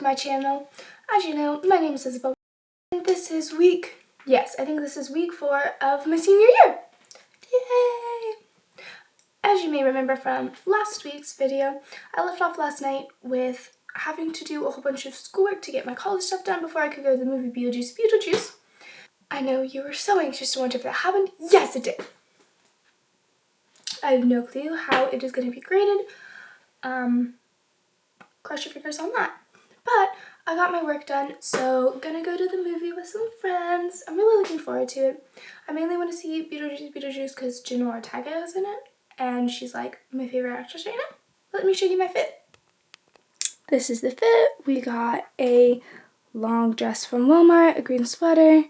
my channel. As you know, my name is Isabelle, and this is week 4 of my senior year. Yay! As you may remember from last week's video, I left off last night with having to do a whole bunch of schoolwork to get my college stuff done before I could go to the movie Beetlejuice. I know you were so anxious to wonder if that happened. Yes, it did. I have no clue how it is going to be graded. Cross your fingers on that. But I got my work done, so gonna go to the movie with some friends. I'm really looking forward to it. I mainly want to see Beetlejuice because Jenna Ortega is in it, and she's like my favorite actress right now. Let me show you my fit. This is the fit. We got a long dress from Walmart, a green sweater,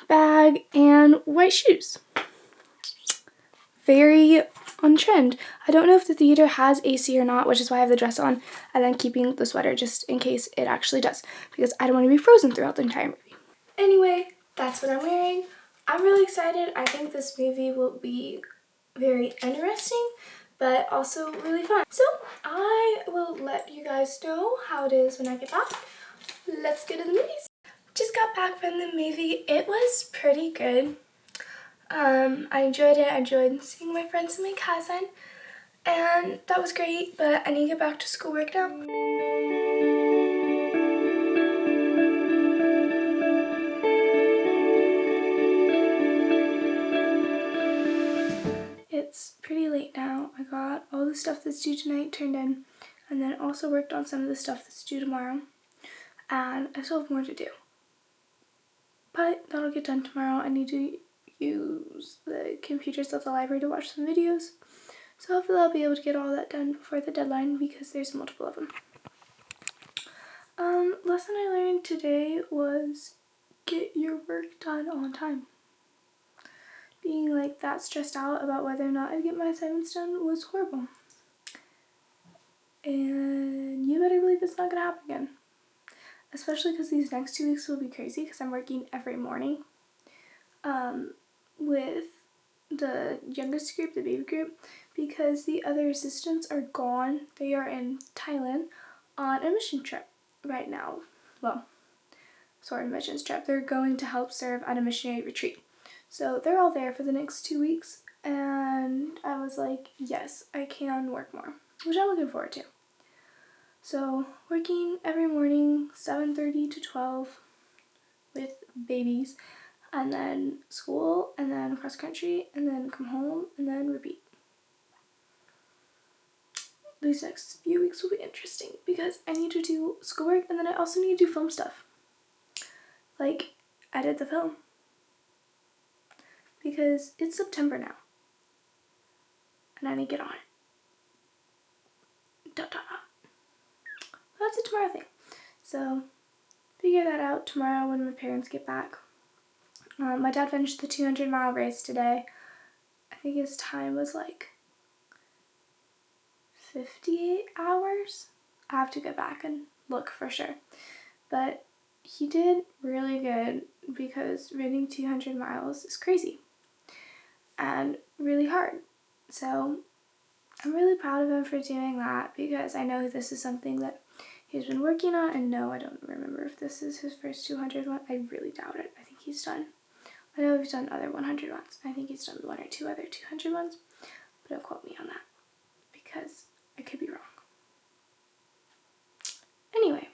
bag, and white shoes. Very on trend. I don't know if the theater has AC or not, which is why I have the dress on, and then keeping the sweater just in case it actually does, because I don't want to be frozen throughout the entire movie. Anyway, that's what I'm wearing. I'm really excited. I think this movie will be very interesting, but also really fun. So I will let you guys know how it is when I get back. Let's go to the movies. Just got back from the movie. It was pretty good. I enjoyed it. I enjoyed seeing my friends and my cousin, and that was great, but I need to get back to schoolwork now. It's pretty late now. I got all the stuff that's due tonight turned in, and then also worked on some of the stuff that's due tomorrow, and I still have more to do. But that'll get done tomorrow. I need to use the computers at the library to watch some videos. So hopefully I'll be able to get all that done before the deadline because there's multiple of them. Lesson I learned today was get your work done on time. Being like that stressed out about whether or not I'd get my assignments done was horrible. And you better believe it's not gonna happen again. Especially because these next 2 weeks will be crazy because I'm working every morning. With the youngest group, the baby group, because the other assistants are gone. They are in Thailand on a mission trip right now. Well, sort of missions trip. They're going to help serve at a missionary retreat. So they're all there for the next 2 weeks, and I was like, yes, I can work more, which I'm looking forward to. So working every morning, 7:30 to 12 with babies, and then school, and then cross country, and then come home, and then repeat. These next few weeks will be interesting because I need to do schoolwork, and then I also need to do film stuff. Like, edit the film. Because it's September now. And I need to get on it. That's a tomorrow thing. So, figure that out tomorrow when my parents get back. My dad finished the 200-mile race today. I think his time was like 58 hours. I have to go back and look for sure. But he did really good because running 200 miles is crazy and really hard. So I'm really proud of him for doing that because I know this is something that he's been working on. And no, I don't remember if this is his first 200 one. I really doubt it. I think he's done. I know he's done other 100 ones. I think he's done 1 or 2 other 200 ones, but don't quote me on that because I could be wrong. Anyway,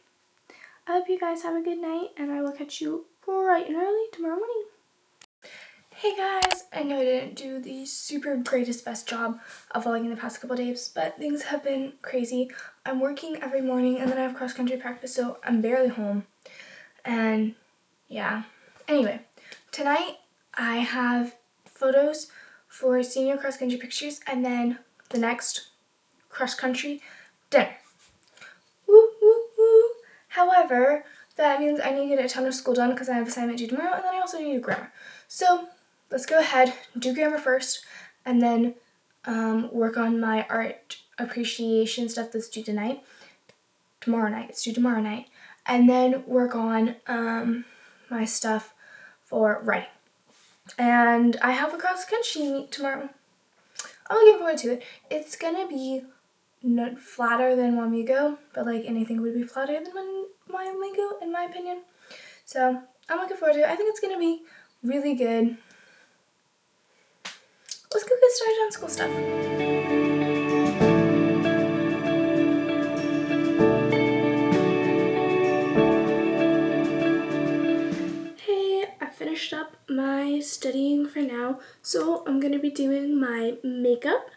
I hope you guys have a good night, and I will catch you bright and early tomorrow morning. Hey guys, I know I didn't do the super greatest best job of vlogging the past couple days, but things have been crazy. I'm working every morning, and then I have cross country practice, so I'm barely home. And yeah, anyway. Tonight, I have photos for senior cross-country pictures, and then the next cross-country dinner. Woo, woo, woo. However, that means I need to get a ton of school done because I have assignment due tomorrow, and then I also need to do grammar. So let's go ahead, do grammar first, and then work on my art appreciation stuff that's due tonight. Tomorrow night. It's due tomorrow night. And then work on my stuff for writing. And I have a cross country meet tomorrow. I'm looking forward to it. It's gonna be flatter than Wamigo, but like anything would be flatter than my Lego, in my opinion. So I'm looking forward to it. I think it's going to be really good. Let's go get started on school stuff. Hey, I finished up my studying for now, so I'm going to be doing my makeup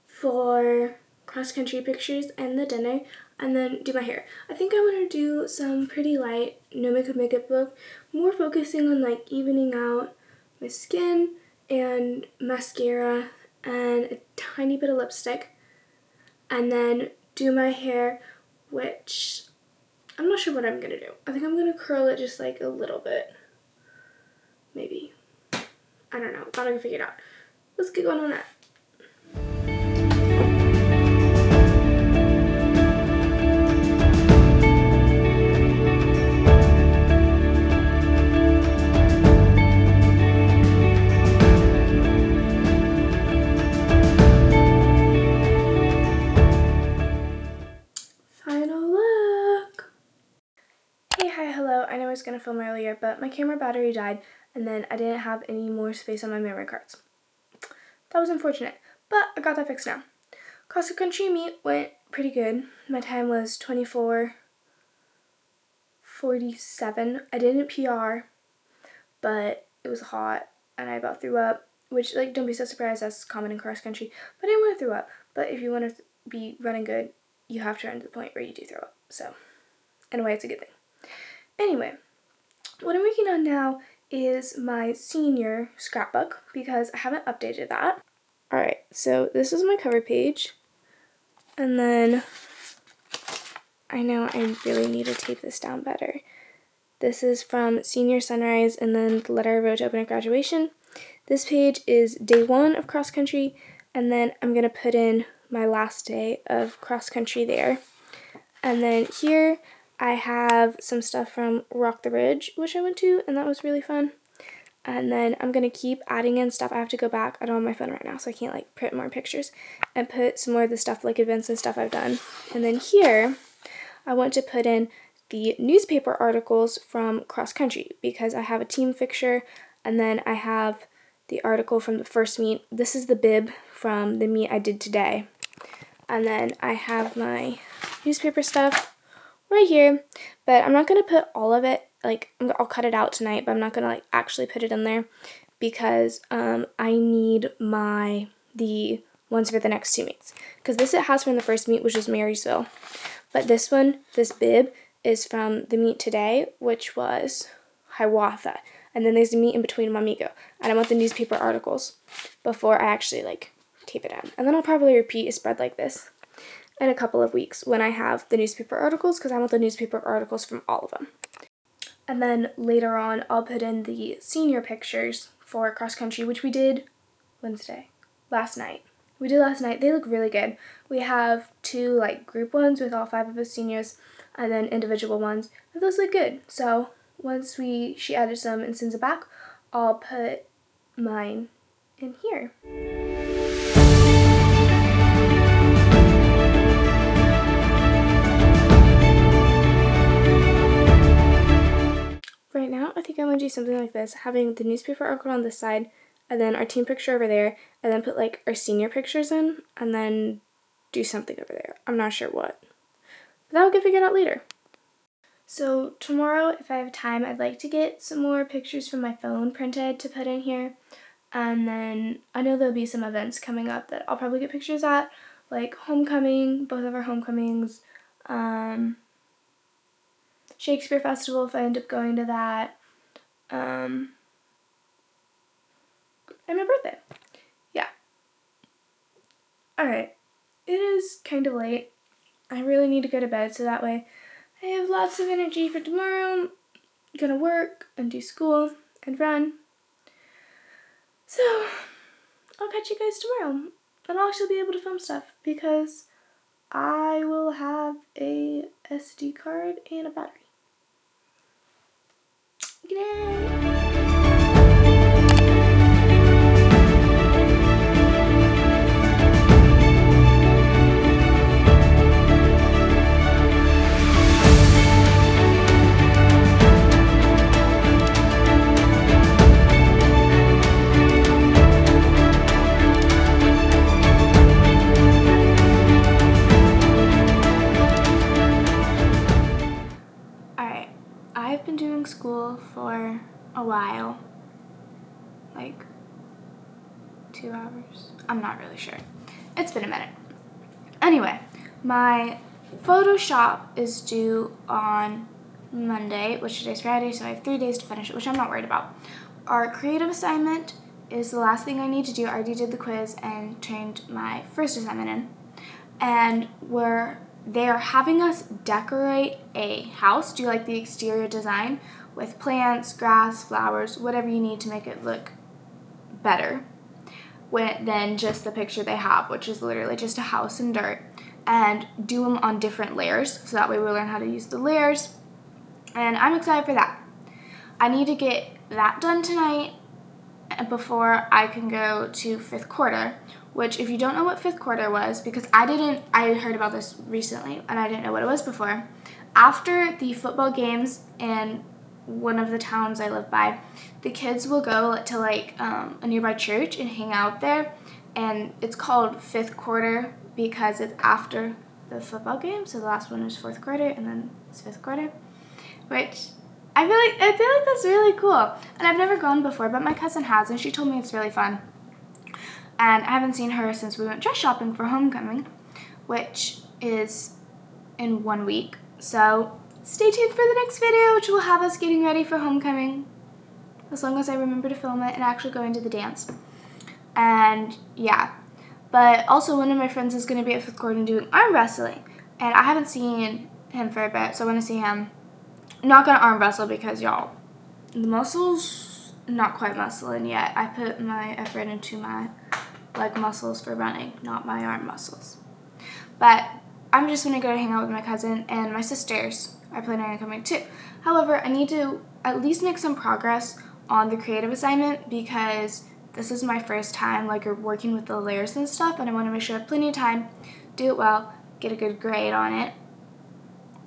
for cross-country pictures and the dinner, and then do my hair. I think I want to do some pretty light, no makeup look, more focusing on like evening out my skin and mascara and a tiny bit of lipstick, and then do my hair, which I'm not sure what I'm going to do. I think I'm going to curl it just like a little bit. Maybe. I don't know. Gotta figure it out. Let's get going on that. Final look. Hey, hi, hello. I know I was gonna film earlier, but my camera battery died, and then I didn't have any more space on my memory cards. That was unfortunate, but I got that fixed now. Cross-country meet went pretty good. My time was 24:47. I didn't PR, but it was hot, and I about threw up, which, like, don't be so surprised, that's common in cross-country. But I didn't want to throw up. But if you want to be running good, you have to run to the point where you do throw up. So, in a way, it's a good thing. Anyway, what I'm working on now is my senior scrapbook because I haven't updated that. Alright, so this is my cover page. And then, I know I really need to tape this down better. This is from Senior Sunrise and then the letter I wrote to open at graduation. This page is day 1 of cross country, and then I'm going to put in my last day of cross country there. And then here I have some stuff from Rock the Ridge, which I went to, and that was really fun. And then I'm going to keep adding in stuff. I have to go back. I don't have my phone right now, so I can't like print more pictures. And put some more of the stuff, like events and stuff I've done. And then here, I want to put in the newspaper articles from cross country because I have a team picture, and then I have the article from the first meet. This is the bib from the meet I did today. And then I have my newspaper stuff right here, but I'm not going to put all of it, like, I'll cut it out tonight, but I'm not going to, like, actually put it in there because I need the ones for the next 2 meets. Because this it has from the first meet, which was Marysville. But this one, this bib, is from the meet today, which was Hiawatha. And then there's a meet in between Wamego. And I want the newspaper articles before I actually, like, tape it on. And then I'll probably repeat a spread like this in a couple of weeks when I have the newspaper articles, because I want the newspaper articles from all of them. And then later on, I'll put in the senior pictures for cross country, which we did last night. We did last night. They look really good. We have 2 like group ones with all 5 of us seniors, and then individual ones. And those look good. So once she added some and sends it back, I'll put mine in here. Right now, I think I'm going to do something like this, having the newspaper article on this side, and then our team picture over there, and then put like our senior pictures in, and then do something over there. I'm not sure what. But that'll get figured out later. So tomorrow, if I have time, I'd like to get some more pictures from my phone printed to put in here. And then I know there'll be some events coming up that I'll probably get pictures at, like homecoming, both of our homecomings, Shakespeare Festival if I end up going to that, and my birthday. Yeah. Alright. It is kind of late. I really need to go to bed so that way I have lots of energy for tomorrow. I'm gonna work and do school and run. So, I'll catch you guys tomorrow. And I'll actually be able to film stuff because I will have a SD card and a battery. Good night. 2 hours. I'm not really sure. It's been a minute. Anyway, my Photoshop is due on Monday, which today's Friday, so I have 3 days to finish it, which I'm not worried about. Our creative assignment is the last thing I need to do. I already did the quiz and turned my first assignment in. And they are having us decorate a house, do like the exterior design with plants, grass, flowers, whatever you need to make it look better than just the picture they have, which is literally just a house and dirt, and do them on different layers, so that way we'll learn how to use the layers, and I'm excited for that. I need to get that done tonight before I can go to 5th quarter, which if you don't know what 5th quarter was, because I heard about this recently and I didn't know what it was before. After the football games in one of the towns I live by, the kids will go to like a nearby church and hang out there, and it's called 5th quarter because it's after the football game, so the last one is 4th quarter and then it's 5th quarter, which I feel like that's really cool. And I've never gone before, but my cousin has, and she told me it's really fun. And I haven't seen her since we went dress shopping for homecoming, which is in 1 week. So stay tuned for the next video, which will have us getting ready for homecoming, as long as I remember to film it and actually go into the dance. And yeah, but also one of my friends is going to be at 5th quarter doing arm wrestling, and I haven't seen him for a bit, so I want to see him. I'm not going to arm wrestle because, y'all, the muscles, not quite muscling yet. I put my effort into my leg muscles for running, not my arm muscles. But I'm just going to go hang out with my cousin, and my sisters are planning on coming too. However, I need to at least make some progress on the creative assignment because this is my first time like working with the layers and stuff, and I want to make sure I have plenty of time, do it well, get a good grade on it.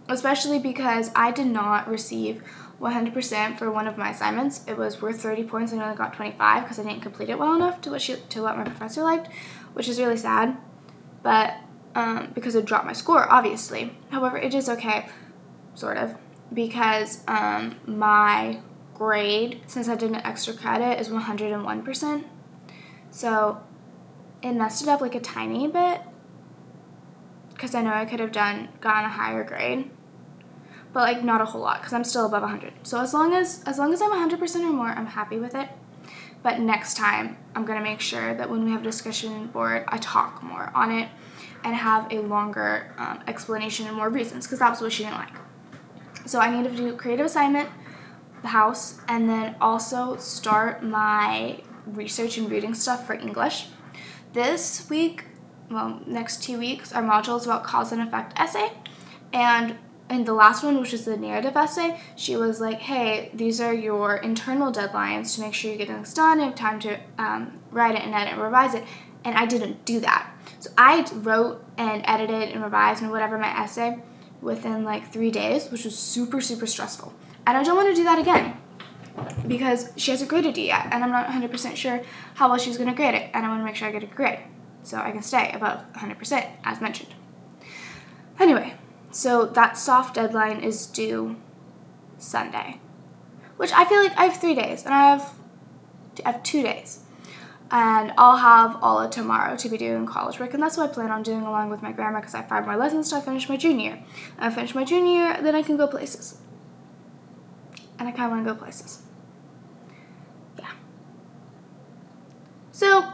Especially because I did not receive 100% for one of my assignments. It was worth 30 points and I only got 25 because I didn't complete it well enough to what my professor liked, which is really sad. But because it dropped my score, obviously. However, it is okay, sort of, because my grade, since I did an extra credit, is 101%. So it messed it up like a tiny bit, because I know I could have gotten a higher grade, but like not a whole lot, because I'm still above 100. So as long as I'm 100% or more, I'm happy with it. But next time, I'm going to make sure that when we have a discussion board, I talk more on it and have a longer explanation and more reasons, because that's what she didn't like. So I need to do creative assignment, the house, and then also start my research and reading stuff for English. This week, well, next 2 weeks, our module is about cause and effect essay. And in the last one, which is the narrative essay, she was like, hey, these are your internal deadlines to make sure you're getting this done and have time to write it and edit and revise it. And I didn't do that. So I wrote and edited and revised and whatever my essay within like 3 days, which was super, super stressful. And I don't want to do that again because she hasn't graded it yet. And I'm not 100% sure how well she's going to grade it. And I want to make sure I get a grade so I can stay above 100%, as mentioned. Anyway, so that soft deadline is due Sunday, which I feel like I have 3 days, and I have 2 days. And I'll have all of tomorrow to be doing college work, and that's what I plan on doing along with my grammar, because I have 5 more lessons till I finish my junior year. And I finish my junior year, then I can go places. And I kind of want to go places. Yeah. So,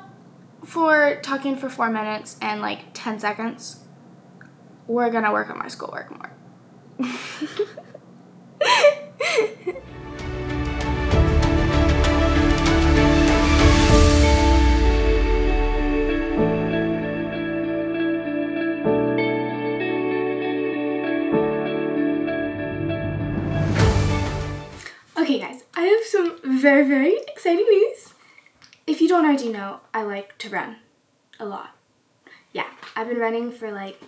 for talking for 4 minutes and like 10 seconds, we're going to work on my schoolwork more. Okay guys, I have some very, very exciting news. If you don't already know, I like to run a lot. Yeah, I've been running for like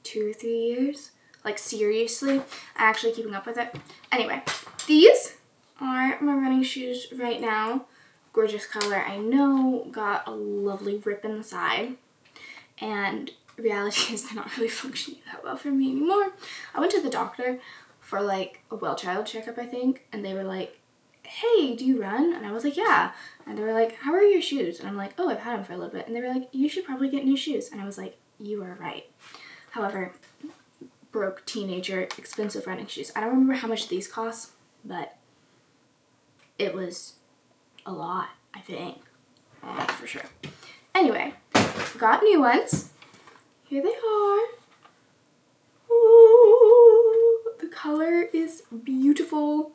2 or 3 years. Like seriously, I'm actually keeping up with it. Anyway, these are my running shoes right now. Gorgeous color, I know, got a lovely rip in the side. And reality is they're not really functioning that well for me anymore. I went to the doctor for like a well child checkup, I think, and they were like, hey, do you run? And I was like, yeah. And they were like, how are your shoes? And I'm like, oh, I've had them for a little bit. And they were like, you should probably get new shoes. And I was like, you are right. However, broke teenager, expensive running shoes. I don't remember how much these cost, but it was a lot, I think. For sure. Anyway, got new ones. Here they are. Ooh, the color is beautiful.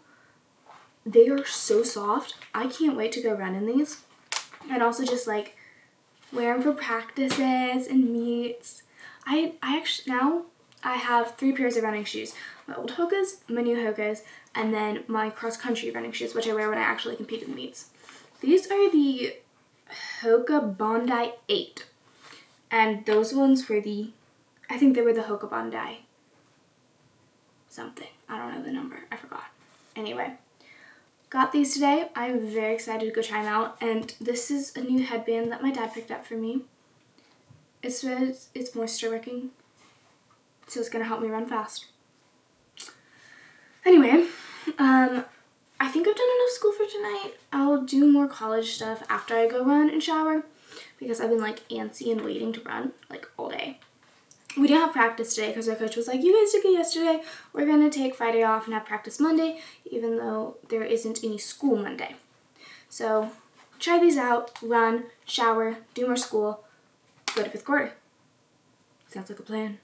They are so soft. I can't wait to go run in these. And also just like wear them for practices and meets. I actually now I have 3 pairs of running shoes. My old Hoka's, my new Hoka's, and then my cross-country running shoes, which I wear when I actually compete in meets. These are the Hoka Bondi 8. And those ones were I think they were the Hoka Bondi something. I don't know the number. I forgot. Anyway, got these today. I'm very excited to go try them out. And this is a new headband that my dad picked up for me. It says it's moisture wicking, so it's going to help me run fast. Anyway, I think I've done enough school for tonight. I'll do more college stuff after I go run and shower because I've been like antsy and waiting to run like all day. We didn't have practice today because our coach was like, you guys did good yesterday. We're going to take Friday off and have practice Monday, even though there isn't any school Monday. So try these out, run, shower, do more school, go to 5th quarter. Sounds like a plan.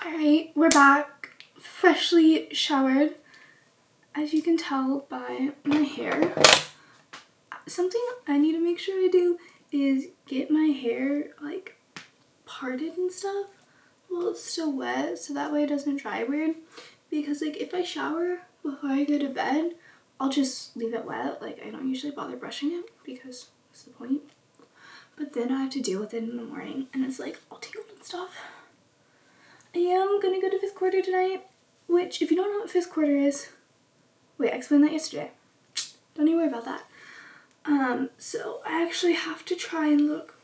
Alright, we're back, freshly showered. As you can tell by my hair, something I need to make sure I do is get my hair like parted and stuff while it's still wet, so that way it doesn't dry weird. Because like if I shower before I go to bed, I'll just leave it wet. Like I don't usually bother brushing it because what's the point? But then I have to deal with it in the morning and it's like all tangled and stuff. I am gonna go to 5th quarter tonight, which if you don't know what 5th quarter is, wait, I explained that yesterday. Don't even worry about that. So I actually have to try and look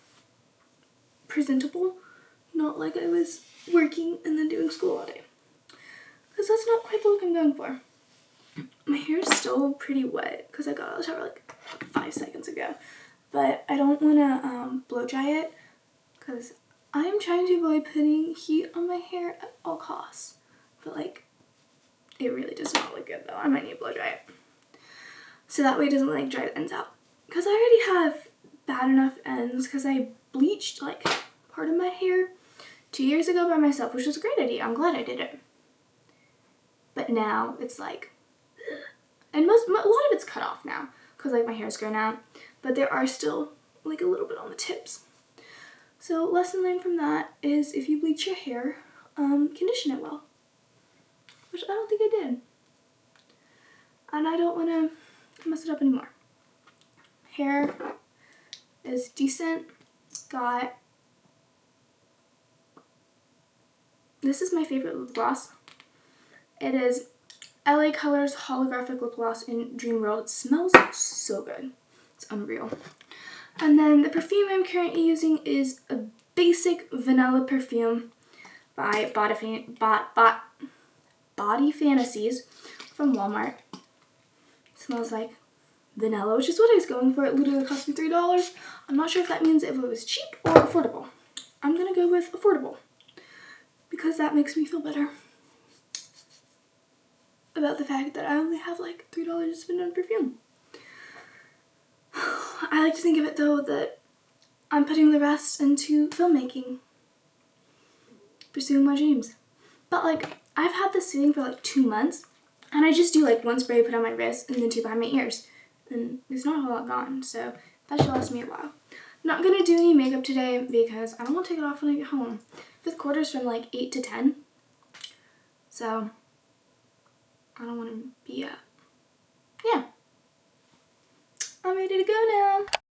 presentable, not like I was working and then doing school all day. Because that's not quite the look I'm going for. My hair is still pretty wet because I got out of the shower like 5 seconds ago. But I don't want to blow dry it because I am trying to avoid putting heat on my hair at all costs. But like, it really does not look good though. I might need to blow dry it. So that way it doesn't like dry the ends out. Because I already have bad enough ends because I bleached like part of my hair 2 years ago by myself, which was a great idea. I'm glad I did it. But now it's like, ugh. And a lot of it's cut off now because like my hair's grown out, but there are still like a little bit on the tips. So lesson learned from that is if you bleach your hair, condition it well, which I don't think I did. And I don't want to mess it up anymore. Hair is decent. This is my favorite lip gloss. It is LA Colors Holographic Lip Gloss in Dream World. It smells so good. It's unreal. And then the perfume I'm currently using is a basic vanilla perfume by Body Fantasies from Walmart. It smells like vanilla, which is what I was going for. It literally cost me $3. I'm not sure if that means if it was cheap or affordable. I'm gonna go with affordable because that makes me feel better about the fact that I only have like $3 to spend on perfume. I like to think of it though that I'm putting the rest into filmmaking, pursuing my dreams. But like I've had this sitting for like 2 months and I just do like 1 spray put on my wrist and then 2 behind my ears. And there's not a whole lot gone, so that should last me a while. Not gonna do any makeup today because I don't want to take it off when I get home. 5th quarter's from like 8 to 10, so I don't want to be yeah. I'm ready to go now.